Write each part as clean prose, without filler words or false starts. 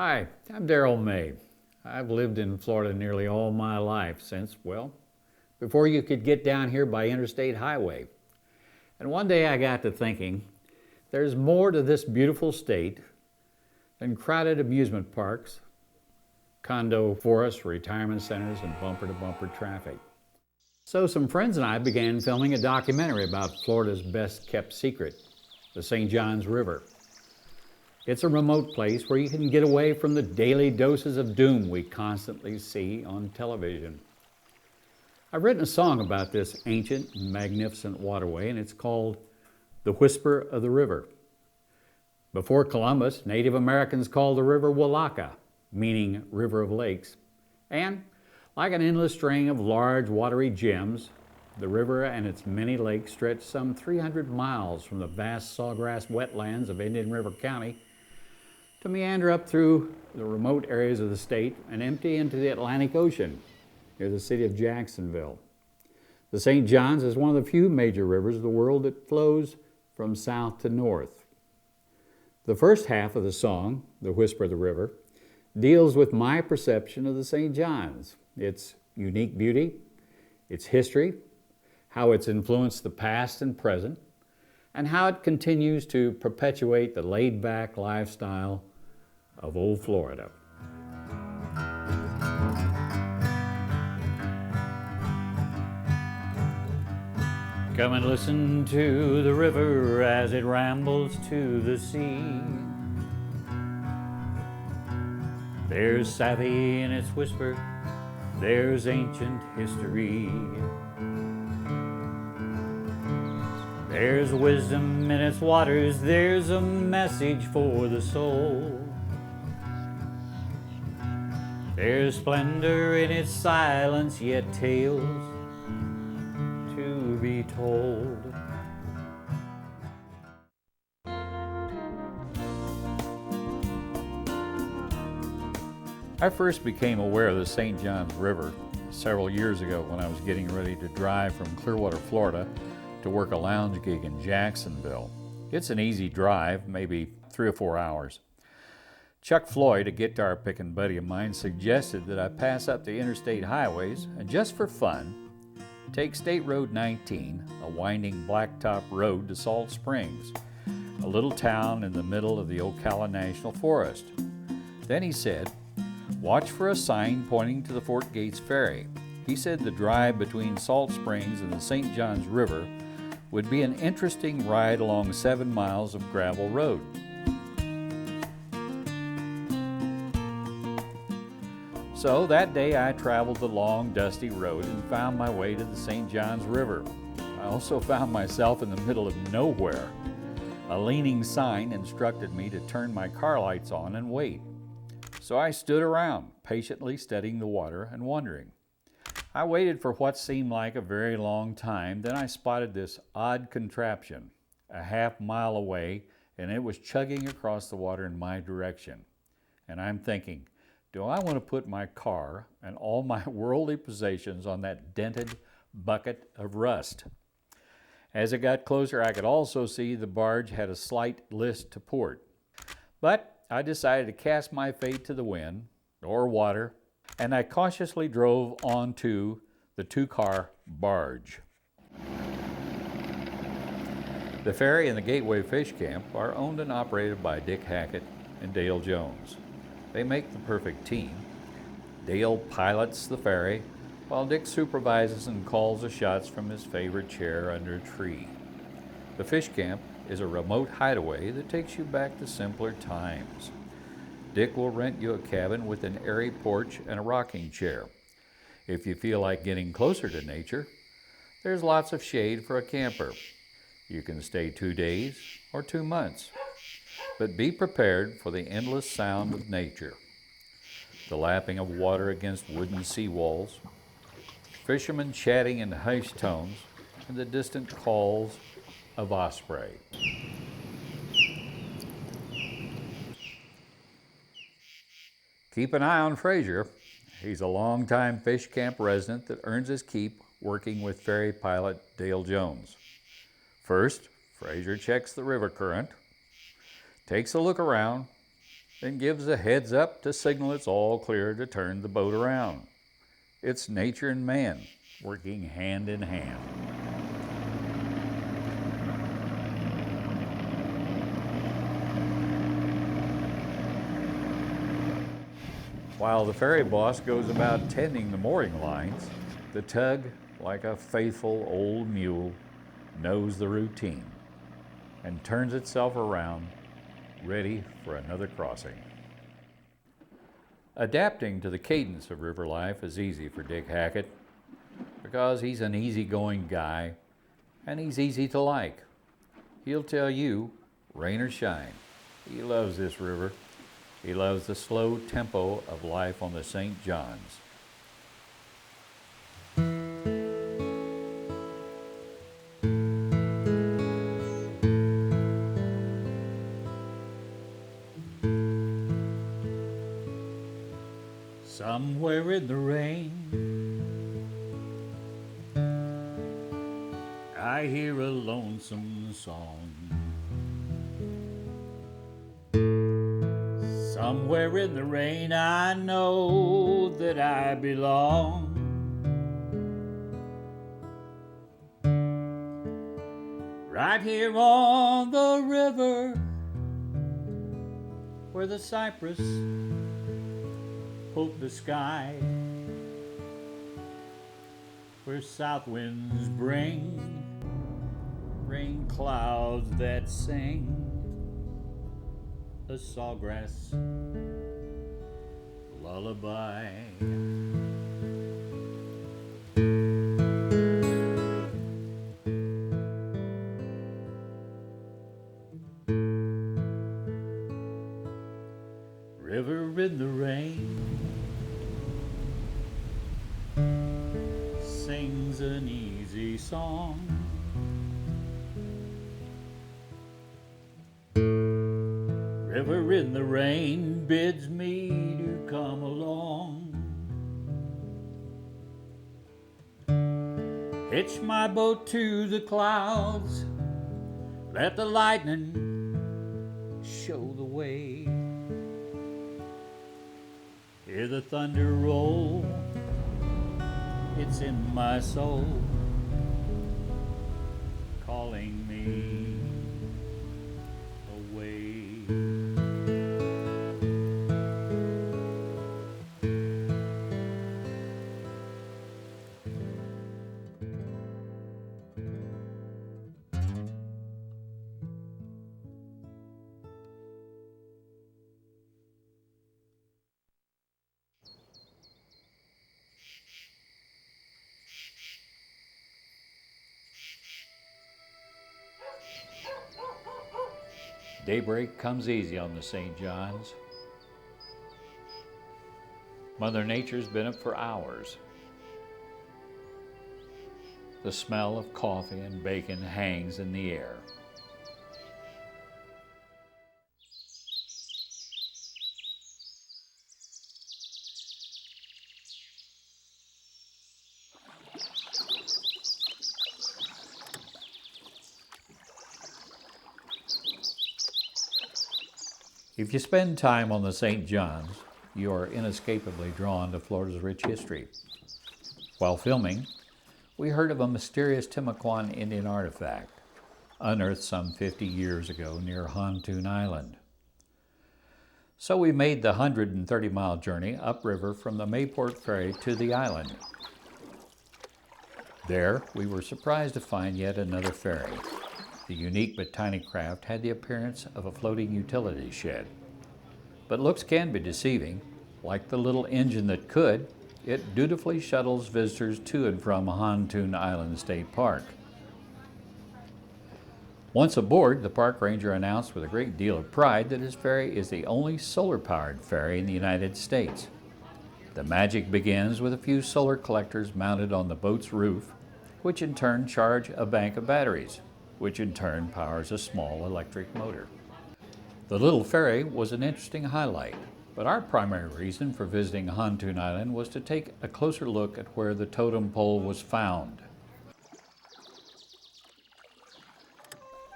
Hi, I'm Daryl May. I've lived in Florida nearly all my life since, before you could get down here by interstate highway. And one day I got to thinking, there's more to this beautiful state than crowded amusement parks, condo forests, retirement centers, and bumper-to-bumper traffic. So some friends and I began filming a documentary about Florida's best kept secret, the St. Johns River. It's a remote place where you can get away from the daily doses of doom we constantly see on television. I've written a song about this ancient and magnificent waterway, and it's called The Whisper of the River. Before Columbus, Native Americans called the river Walaka, meaning river of lakes. And like an endless string of large watery gems, the river and its many lakes stretch some 300 miles from the vast sawgrass wetlands of Indian River County to meander up through the remote areas of the state and empty into the Atlantic Ocean near the city of Jacksonville. The St. Johns is one of the few major rivers of the world that flows from south to north. The first half of the song, The Whisper of the River, deals with my perception of the St. Johns, its unique beauty, its history, how it's influenced the past and present, and how it continues to perpetuate the laid-back lifestyle of old Florida. Come and listen to the river as it rambles to the sea. There's savvy in its whisper, there's ancient history. There's wisdom in its waters, there's a message for the soul. There's splendor in its silence, yet tales to be told. I first became aware of the St. Johns River several years ago when I was getting ready to drive from Clearwater, Florida to work a lounge gig in Jacksonville. It's an easy drive, maybe 3 or 4 hours. Chuck Floyd, a guitar picking buddy of mine, suggested that I pass up the interstate highways and just for fun, take State Road 19, a winding blacktop road to Salt Springs, a little town in the middle of the Ocala National Forest. Then he said, watch for a sign pointing to the Fort Gates Ferry. He said the drive between Salt Springs and the St. Johns River would be an interesting ride along 7 miles of gravel road. So that day I traveled the long, dusty road and found my way to the St. Johns River. I also found myself in the middle of nowhere. A leaning sign instructed me to turn my car lights on and wait. So I stood around, patiently studying the water and wondering. I waited for what seemed like a very long time, then I spotted this odd contraption, a half-mile away, and it was chugging across the water in my direction. And I'm thinking, do I want to put my car and all my worldly possessions on that dented bucket of rust? As it got closer, I could also see the barge had a slight list to port. But I decided to cast my fate to the wind, or water, and I cautiously drove onto the 2-car barge. The ferry and the Gateway Fish Camp are owned and operated by Dick Hackett and Dale Jones. They make the perfect team. Dale pilots the ferry, while Dick supervises and calls the shots from his favorite chair under a tree. The fish camp is a remote hideaway that takes you back to simpler times. Dick will rent you a cabin with an airy porch and a rocking chair. If you feel like getting closer to nature, there's lots of shade for a camper. You can stay 2 days or 2 months. But be prepared for the endless sound of nature. The lapping of water against wooden seawalls, fishermen chatting in hushed tones, and the distant calls of osprey. Keep an eye on Frazier. He's a longtime fish camp resident that earns his keep working with ferry pilot Dale Jones. First, Frazier checks the river current, takes a look around, then gives a heads up to signal it's all clear to turn the boat around. It's nature and man working hand in hand. While the ferry boss goes about tending the mooring lines, the tug, like a faithful old mule, knows the routine and turns itself around, ready for another crossing. Adapting to the cadence of river life is easy for Dick Hackett because he's an easygoing guy and he's easy to like. He'll tell you, rain or shine, he loves this river. He loves the slow tempo of life on the St. John's. Somewhere in the rain, I hear a lonesome song. Somewhere in the rain, I know that I belong. Right here on the river, where the cypress poke the sky, where south winds bring rain clouds that sing a sawgrass lullaby. River in the rain sings an easy song. River in the rain bids me to come along. Hitch my boat to the clouds, let the lightning show the way. Hear the thunder roll, it's in my soul, calling me away. Daybreak comes easy on the St. John's. Mother Nature's been up for hours. The smell of coffee and bacon hangs in the air. If you spend time on the St. John's, you are inescapably drawn to Florida's rich history. While filming, we heard of a mysterious Timucuan Indian artifact, unearthed some 50 years ago near Huntoon Island. So we made the 130-mile journey upriver from the Mayport Ferry to the island. There, we were surprised to find yet another ferry. The unique but tiny craft had the appearance of a floating utility shed. But looks can be deceiving. Like the little engine that could, it dutifully shuttles visitors to and from Huntoon Island State Park. Once aboard, the park ranger announced with a great deal of pride that his ferry is the only solar-powered ferry in the United States. The magic begins with a few solar collectors mounted on the boat's roof, which in turn charge a bank of batteries, which in turn powers a small electric motor. The little ferry was an interesting highlight, but our primary reason for visiting Huntoon Island was to take a closer look at where the totem pole was found.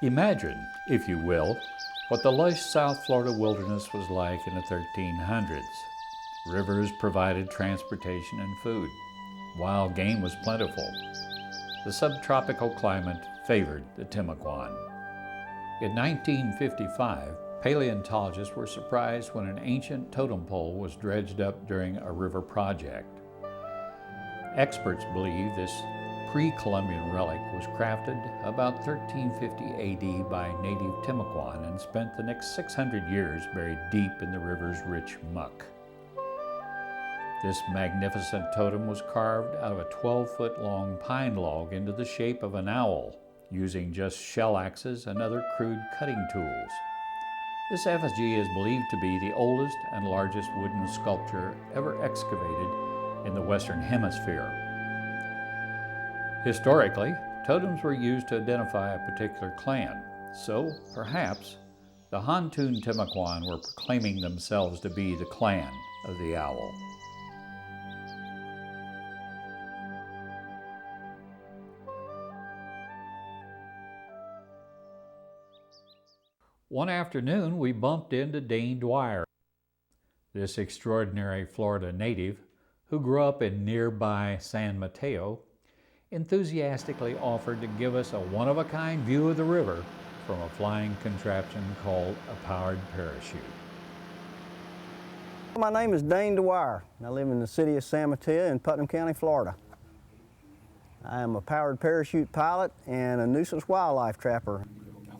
Imagine, if you will, what the lush South Florida wilderness was like in the 1300s. Rivers provided transportation and food. Wild game was plentiful. The subtropical climate favored the Timucuan. In 1955, paleontologists were surprised when an ancient totem pole was dredged up during a river project. Experts believe this pre-Columbian relic was crafted about 1350 AD by native Timucuan and spent the next 600 years buried deep in the river's rich muck. This magnificent totem was carved out of a 12-foot-long pine log into the shape of an owl, using just shell axes and other crude cutting tools. This effigy is believed to be the oldest and largest wooden sculpture ever excavated in the Western Hemisphere. Historically, totems were used to identify a particular clan, so perhaps the Huntoon Timucuan were proclaiming themselves to be the clan of the owl. One afternoon, we bumped into Dwyer. This extraordinary Florida native, who grew up in nearby San Mateo, enthusiastically offered to give us a one-of-a-kind view of the river from a flying contraption called a powered parachute. My name is Dwyer. I live in the city of San Mateo in Putnam County, Florida. I am a powered parachute pilot and a nuisance wildlife trapper.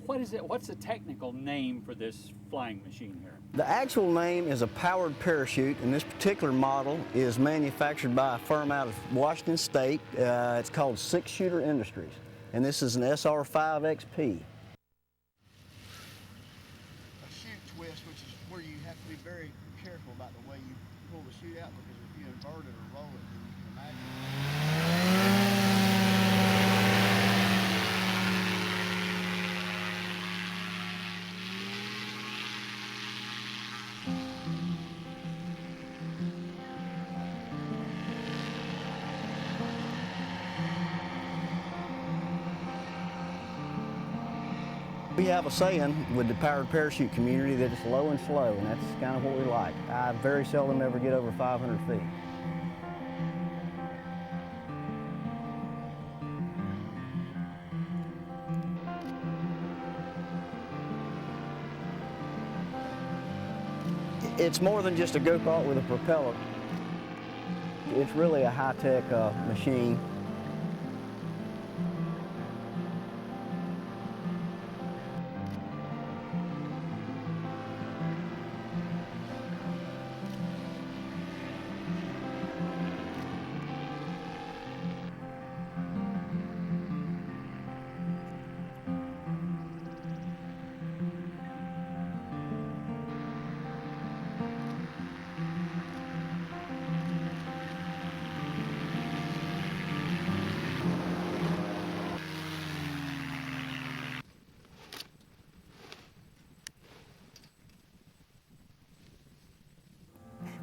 What is it? What's the technical name for this flying machine here? The actual name is a powered parachute, and this particular model is manufactured by a firm out of Washington State. It's called Six Shooter Industries, and this is an SR5 XP. A chute twist, which is where you have to be very careful about the way you pull the chute out, because if you invert it or roll it, then you can imagine. We have a saying with the powered parachute community that it's low and slow, and that's kind of what we like. I very seldom ever get over 500 feet. It's more than just a go-kart with a propeller. It's really a high-tech machine.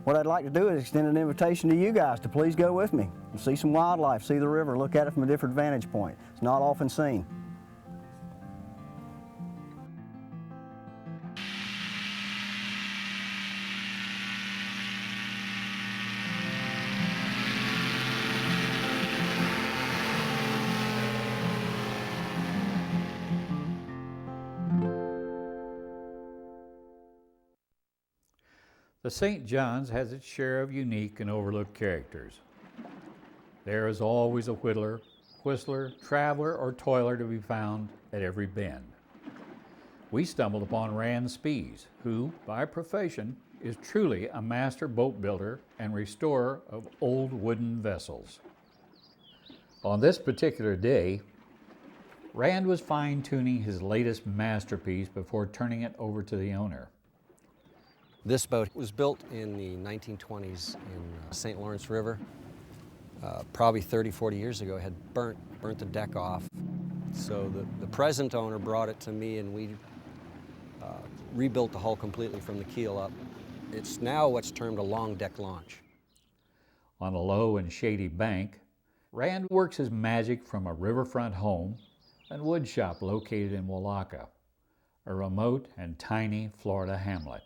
What I'd like to do is extend an invitation to you guys to please go with me and see some wildlife, see the river, look at it from a different vantage point. It's not often seen. The St. John's has its share of unique and overlooked characters. There is always a whistler, traveler, or toiler to be found at every bend. We stumbled upon Rand Spees, who, by profession, is truly a master boat builder and restorer of old wooden vessels. On this particular day, Rand was fine-tuning his latest masterpiece before turning it over to the owner. This boat was built in the 1920s in St. Lawrence River. Probably 30, 40 years ago, it had burnt the deck off. So the present owner brought it to me, and we rebuilt the hull completely from the keel up. It's now what's termed a long deck launch. On a low and shady bank, Rand works his magic from a riverfront home and wood shop located in Walaka. a remote and tiny Florida hamlet.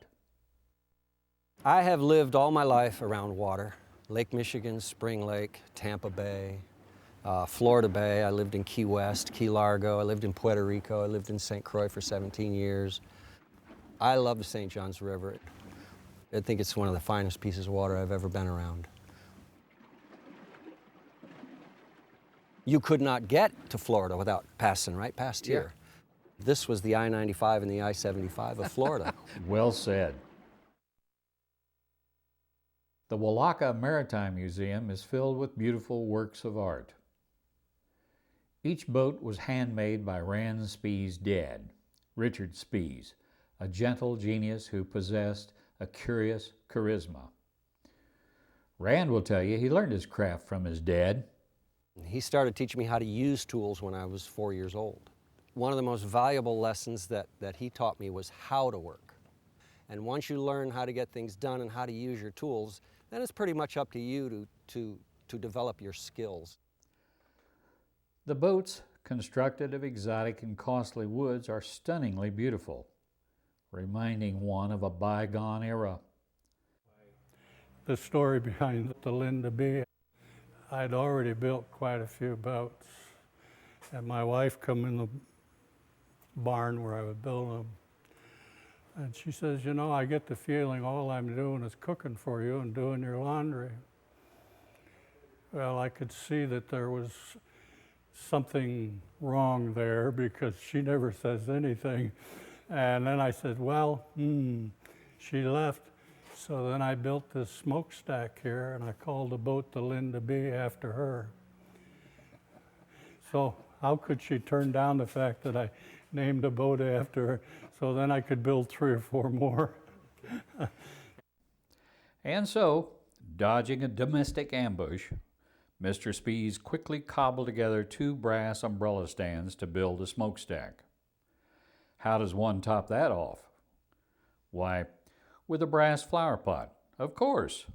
I have lived all my life around water. Lake Michigan, Spring Lake, Tampa Bay, Florida Bay. I lived in Key West, Key Largo. I lived in Puerto Rico. I lived in St. Croix for 17 years. I love the St. Johns River. I think it's one of the finest pieces of water I've ever been around. You could not get to Florida without passing right past here. This was the I-95 and the I-75 of Florida. Well said. The Walaka Maritime Museum is filled with beautiful works of art. Each boat was handmade by Rand Spee's dad, Richard Spees, a gentle genius who possessed a curious charisma. Rand will tell you he learned his craft from his dad. He started teaching me how to use tools when I was 4 years old. One of the most valuable lessons that he taught me was how to work. And once you learn how to get things done and how to use your tools, then it's pretty much up to you to develop your skills. The boats, constructed of exotic and costly woods, are stunningly beautiful, reminding one of a bygone era. The story behind the Linda B. I'd already built quite a few boats, and my wife come in the barn where I would build them, and she says, you know, I get the feeling all I'm doing is cooking for you and doing your laundry. Well, I could see that there was something wrong there because she never says anything. And then I said, well, she left. So then I built this smokestack here, and I called the boat the Linda B after her. So how could she turn down the fact that I named a boat after her? So then I could build 3 or 4 more. And so, dodging a domestic ambush, Mr. Spees quickly cobbled together 2 brass umbrella stands to build a smokestack. How does one top that off? Why, with a brass flower pot, of course.